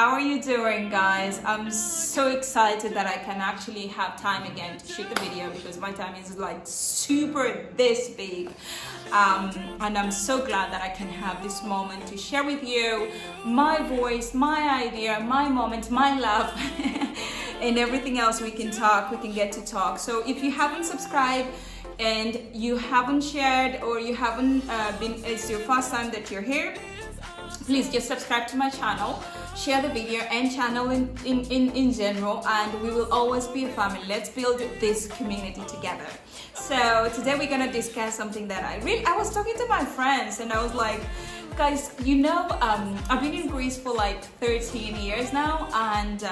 How are you doing, guys? I'm so excited that I can actually have time again to shoot the video because my time is like super this big. And I'm so glad that I can have this moment to share with you my voice, my idea, my moment, my love, and everything else we can get to talk. So if you haven't subscribed and you haven't shared or you haven't it's your first time that you're here, please just subscribe to my channel, share the video and channel in general, and we will always be a family. Let's build this community together. So today we're gonna discuss something that I was talking to my friends and I was like, guys, you know, I've been in Greece for like 13 years now, and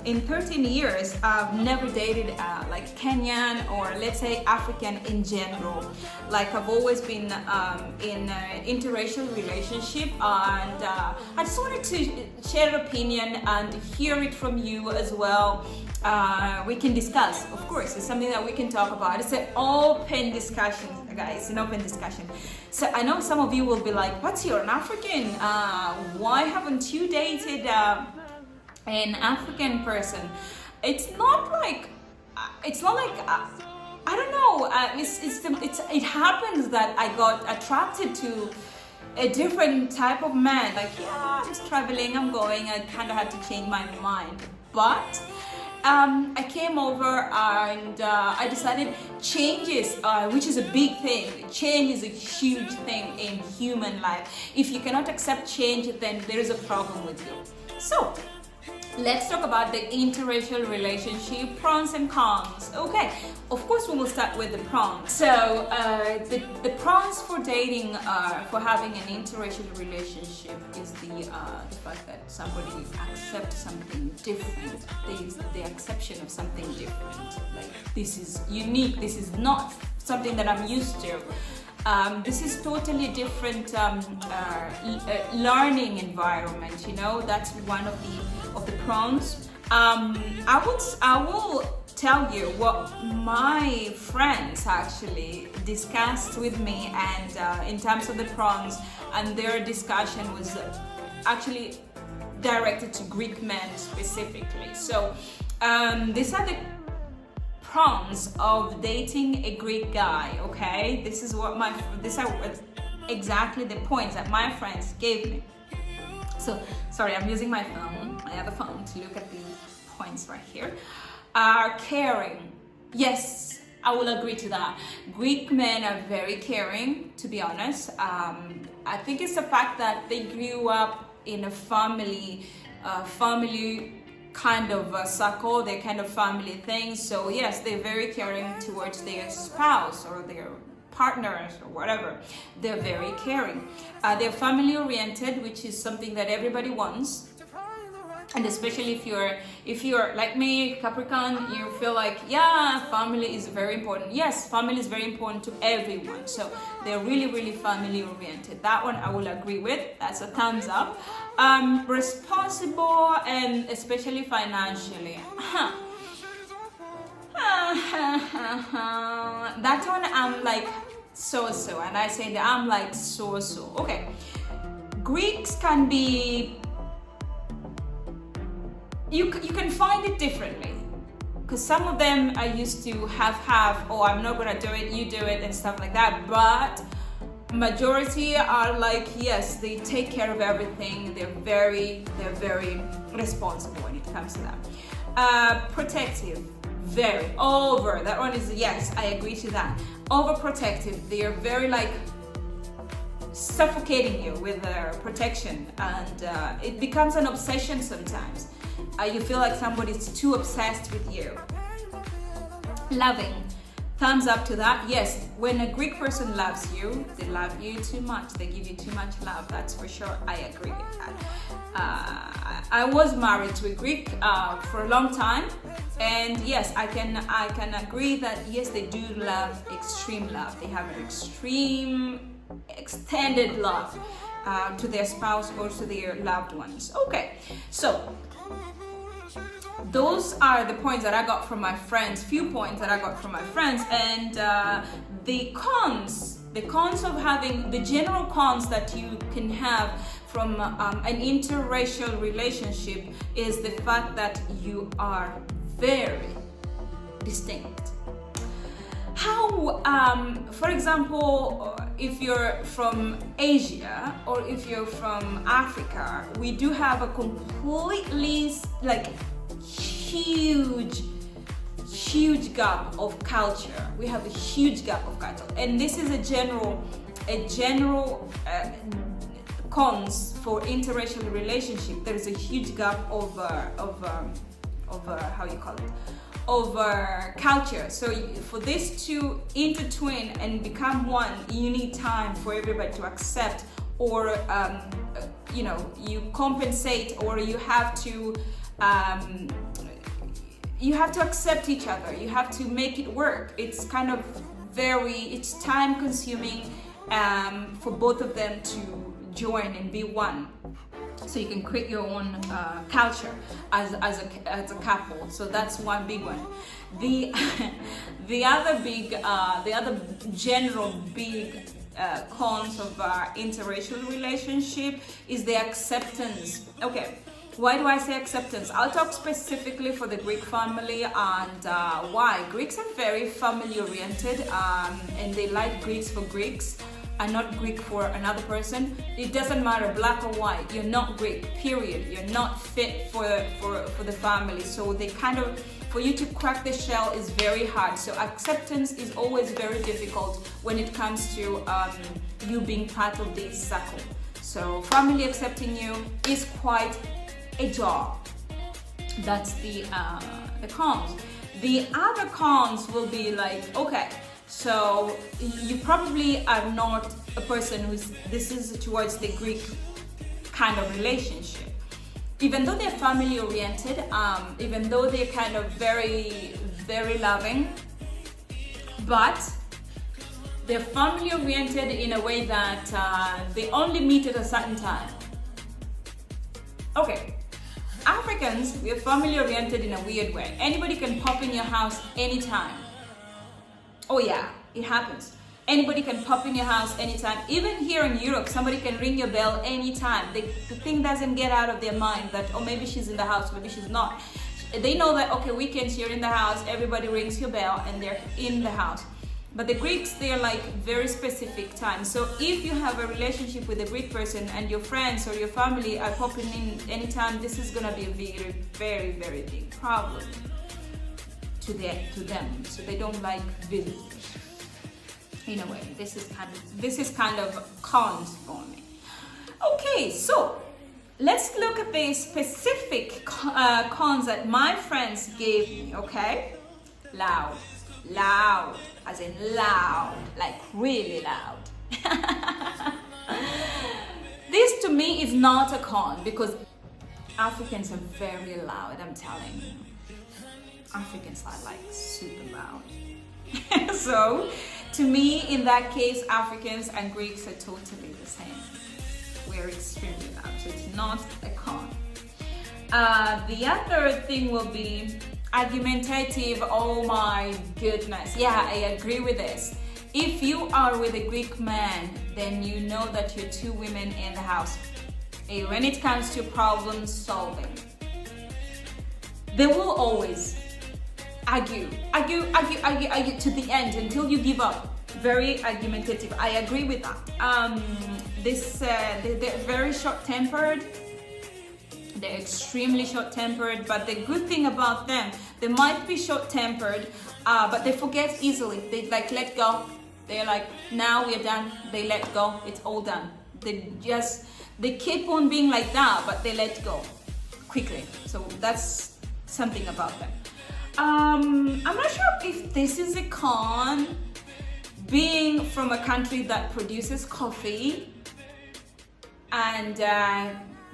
in 13 years I've never dated like Kenyan or let's say African in general. Like I've always been in an interracial relationship, and I just wanted to share an opinion and hear it from you as well. We can discuss, of course, it's something that we can talk about. It's an open discussion, guys, an open discussion. So I know some of you will be like, what's you're an African? Why haven't you dated an African person? It's not like I don't know. It happens that I got attracted to a different type of man. Like, yeah, I'm just traveling, I'm going. I kind of had to change my mind, but I came over and I decided changes, which is a big thing. Change is a huge thing in human life. If you cannot accept change, then there is a problem with you. So let's talk about the interracial relationship, pros and cons. Okay, of course we will start with the pros. So the pros for dating, for having an interracial relationship is the fact that somebody accepts something different. The acceptance of something different. Like, this is unique, this is not something that I'm used to. This is totally different learning environment, you know. That's one of the pros. I will tell you what my friends actually discussed with me, and in terms of the pros, and their discussion was actually directed to Greek men specifically. So these are the pros of dating a Greek guy. Okay, these are exactly the points that my friends gave me. So sorry, I'm using my phone, my other phone, to look at the points right here. Caring. Yes, I will agree to that. Greek men are very caring, to be honest. I think it's the fact that they grew up in a family kind of circle, their kind of family thing. So yes, they're very caring towards their spouse or their partners or whatever. They're very caring. They're family oriented, which is something that everybody wants. And especially if you're like me, Capricorn, you feel like, yeah, family is very important. Yes, family is very important to everyone. So they're really, really family oriented. That one I will agree with. That's a thumbs up. Responsible, and especially financially. That one I'm like so-so, and I say that I'm like so-so. Okay, Greeks can be, you can find it differently, because some of them are used to have, oh, I'm not gonna do it, you do it, and stuff like that. But majority are like, yes, they take care of everything. They're very responsible when it comes to that. Protective, very over. That one is, yes, I agree to that. Overprotective. They are very like suffocating you with their protection, and it becomes an obsession sometimes. You feel like somebody's too obsessed with you. Loving. Thumbs up to that. Yes, when a Greek person loves you, they love you too much. They give you too much love. That's for sure. I agree with that. I was married to a Greek for a long time, and yes, I can agree that yes, they do love extreme love. They have an extreme, extended love to their spouse or to their loved ones. Okay, so those are the points that I got from my friends, few points that I got from my friends. And the cons The cons of having, the general cons that you can have from an interracial relationship is the fact that you are very distinct. How, for example, if you're from Asia or if you're from Africa, we do have a completely like huge gap of culture. We have a huge gap of culture, and this is a general cons for interracial relationship. There is a huge gap of how you call it, over culture. So for this to intertwine and become one, you need time for everybody to accept, or you compensate, or you have to accept each other. You have to make it work. It's kind of it's time consuming for both of them to join and be one. So you can create your own culture as a couple. So that's one big one. The other general big cons of interracial relationship is the acceptance. Okay, why do I say acceptance? I'll talk specifically for the Greek family and why. Greeks are very family oriented, and they like Greeks for Greeks and not Greek for another person. It doesn't matter, black or white, you're not Greek, period. You're not fit for the family. So they kind of, for you to crack the shell is very hard. So acceptance is always very difficult when it comes to you being part of this circle. So family accepting you is quite a job. That's the cons. The other cons will be like, okay, so you probably are not a person this is towards the Greek kind of relationship. Even though they're family oriented, even though they're kind of very, very loving, but they're family oriented in a way that they only meet at a certain time. Okay, Africans, we're family oriented in a weird way. Anybody can pop in your house anytime. Oh yeah, it happens. Anybody can pop in your house anytime. Even here in Europe, somebody can ring your bell anytime. The thing doesn't get out of their mind that, oh, maybe she's in the house, maybe she's not. They know that, okay, weekends you're in the house, everybody rings your bell and they're in the house. But the Greeks, they're like very specific time. So if you have a relationship with a Greek person and your friends or your family are popping in anytime, this is gonna be a very, very, very big problem to them. So they don't like visitors. In a way, this is kind of cons for me. Okay, so let's look at the specific cons that my friends gave me. Okay, loud, as in loud, like really loud. This to me is not a con because Africans are very loud. I'm telling you. Africans are like super loud. So, to me, in that case, Africans and Greeks are totally the same. We're extremely loud, so it's not a con. The other thing will be argumentative. Oh my goodness. Yeah, I agree with this. If you are with a Greek man, then you know that you're two women in the house. When it comes to problem solving, they will always argue to the end until you give up. Very argumentative. I agree with that. They're very short-tempered. They're extremely short-tempered, but the good thing about them, they might be short-tempered, but they forget easily. They like let go. They're like, now we're done. They let go. It's all done. They keep on being like that, but they let go quickly. So that's something about them. I'm not sure if this is a con, being from a country that produces coffee and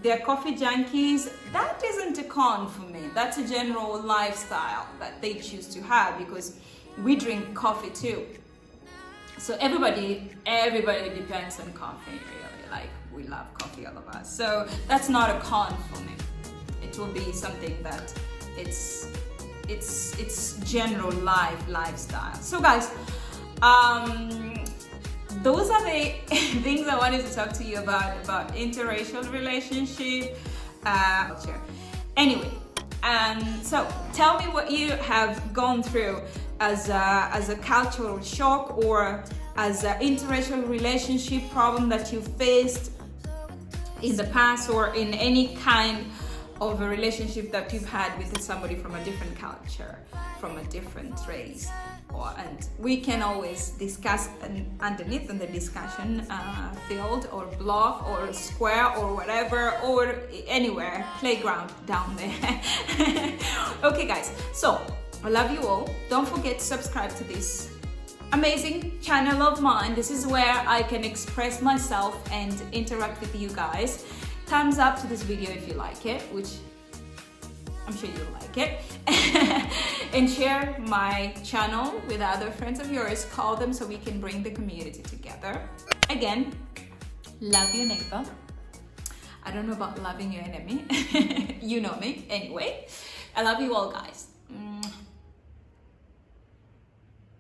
they're coffee junkies. That isn't a con for me. That's a general lifestyle that they choose to have because we drink coffee too. So everybody depends on coffee, really. Like, we love coffee, all of us. So that's not a con for me. It will be something that it's general lifestyle. So guys, those are the things I wanted to talk to you about interracial relationship culture. Anyway, so tell me what you have gone through as a cultural shock or as an interracial relationship problem that you faced in the past, or in any kind of a relationship that you've had with somebody from a different culture, from a different race. And we can always discuss underneath in the discussion field or blog or square or whatever, or anywhere, playground down there. Okay guys, so I love you all. Don't forget to subscribe to this amazing channel of mine. This is where I can express myself and interact with you guys. Thumbs up to this video if you like it, which I'm sure you'll like it. And share my channel with other friends of yours. Call them so we can bring the community together. Again, love your neighbor. I don't know about loving your enemy. You know me. Anyway, I love you all, guys.